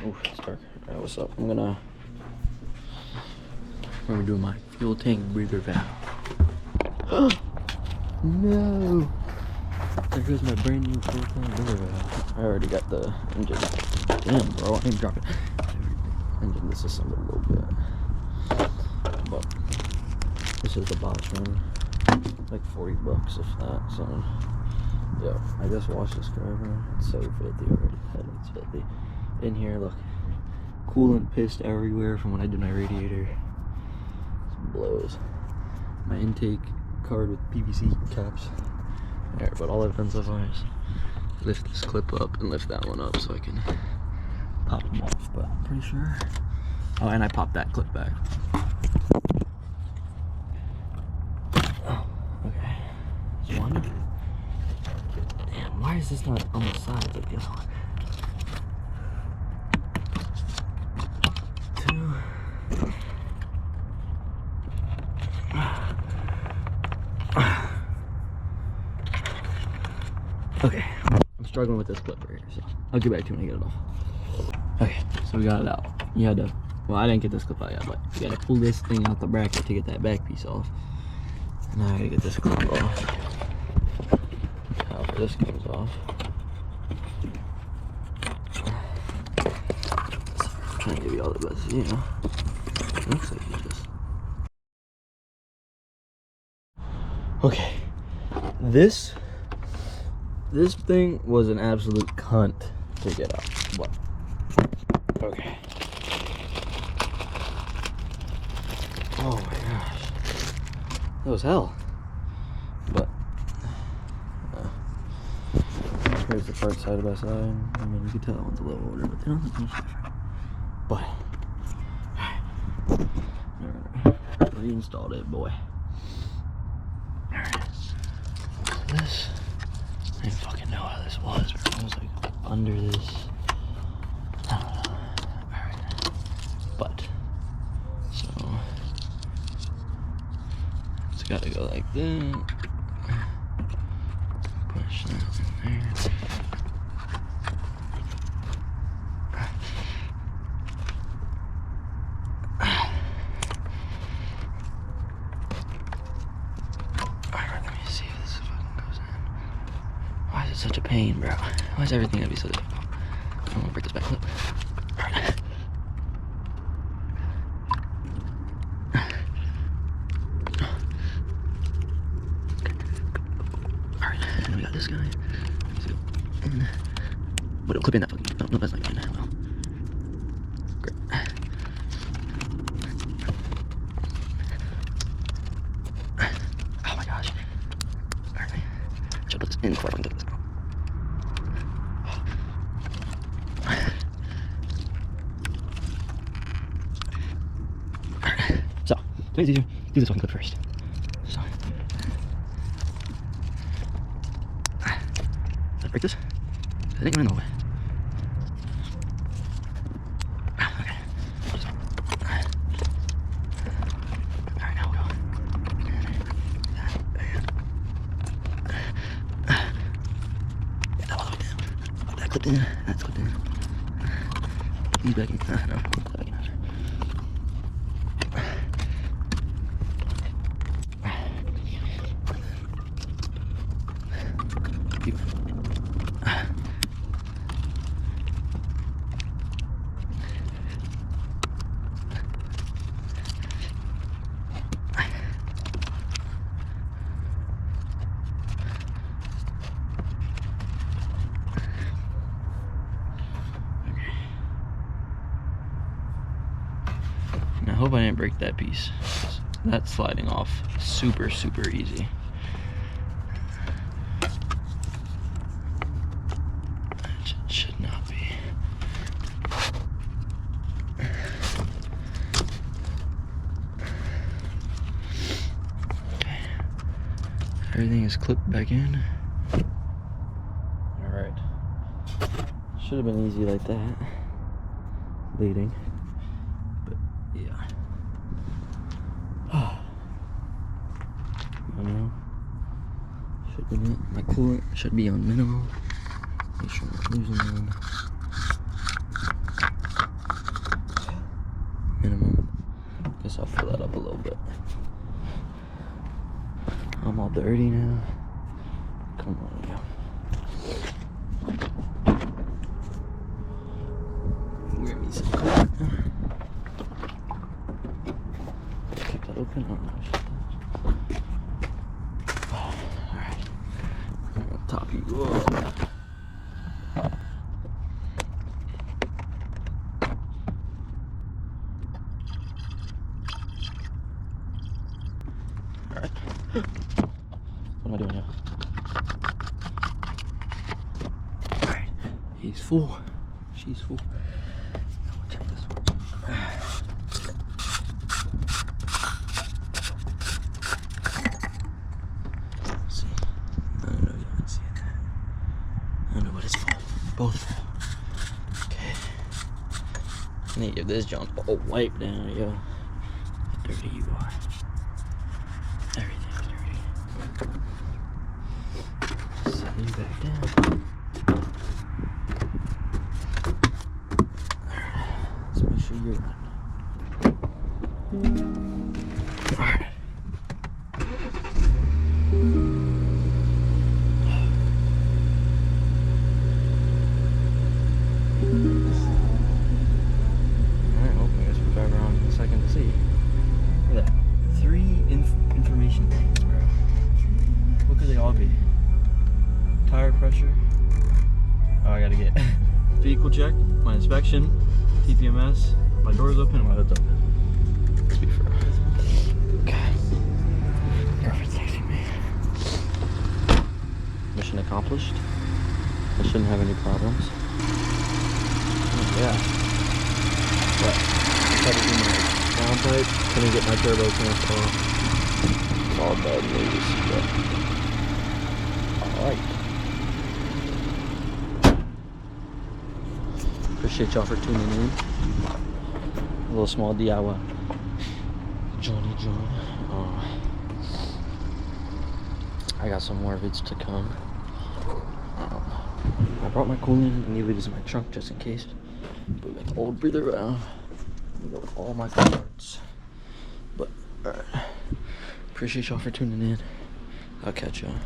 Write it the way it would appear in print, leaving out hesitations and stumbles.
Oh, it's dark. Alright, what's up? We're gonna do my fuel tank breather valve. No! There goes my brand new fuel tank breather valve. I already got the engine. Damn, bro, I ain't dropping. Engine disassembled a little bit. But this is the Bosch one. Like 40 bucks if that. So yeah, I just washed the scrubber. It's so filthy already. It's filthy. In here, look. Coolant pissed everywhere from when I did my radiator. It blows. My intake card with PVC caps. Alright, but all I've done so far is lift this clip up and lift that one up so I can pop them off, but I'm pretty sure. Oh, and I popped that clip back. Oh, okay. There's one. Damn, why is this not on the side like the other one? Two. Okay, I'm struggling with this clip right here, so I'll get back to you when I get it off. Okay, so we got it out. You had to, well, I didn't get this clip out yet, but you gotta pull this thing out the bracket to get that back piece off. Now I gotta get this clip off. However, this comes off. I'm trying to give you all the best, you know. It looks like you just. Okay, this thing was an absolute cunt to get out, but okay. Oh my gosh, that was hell. But here's the part side by side. I mean, you can tell that one's a little older, but they don't look much different. But reinstalled it, boy. Alright, so this. I didn't fucking know how this was, but it was like under this. I don't know. Alright. But, so, it's gotta go like that. Push that in there. Such a pain, bro. Why is everything gonna be so difficult? I'm gonna break this back. Look. Alright. Alright, and we got this guy. So, but it'll clip in that fucking. No, that's not in. Well. Great. Oh my gosh. Alright. Should put this in before I can get this. So it's easier. Do this one clip first. So, let's break this. I think we're in the way. Okay. Alright, now we'll go. Get that all the way down. Put that clipped in. That's clipped in. He's back in. No, back in after. I hope I didn't break that piece. That's sliding off super easy. It should not be. Okay. Everything is clipped back in. Alright. Should have been easy like that. Bleeding. Yeah. I know. Should be my coolant should be on minimal. Make sure I'm not losing one. guess I'll fill that up a little bit. I'm all dirty now. Come on, yo. Wear me some coat. Keep that open. Oh no, shut that. Alright. I'm gonna top you up. Alright. What am I doing now? Alright. He's full. She's full. Now we'll check this one. Let's see. I don't know if you can see it. I don't know what it's full. Both full. Okay. I need to give this jump a wipe down, yo. How dirty you are. Everything's dirty. Set you back down. Let's make sure you're running. Alright. Alright, well, I guess we'll drive around in a second to see. Look at that. 3 information things, bro. What could they all be? Tire pressure. Oh, I gotta get vehicle check, my inspection, TPMS, my door's open, and my hood's open. Let's be fair. Okay. Girlfriend's texting me. Mission accomplished. I shouldn't have any problems. Oh, yeah. What? Had to do my downpipe. Couldn't get my turbo clamp off. It's all bad news, but alright. Appreciate y'all for tuning in. A little small DIY. Johnny John. I got some more vids to come. I brought my coolant and leave it in my trunk just in case. Put my old breather out. With all my parts. But alright. Appreciate y'all for tuning in. I'll catch y'all.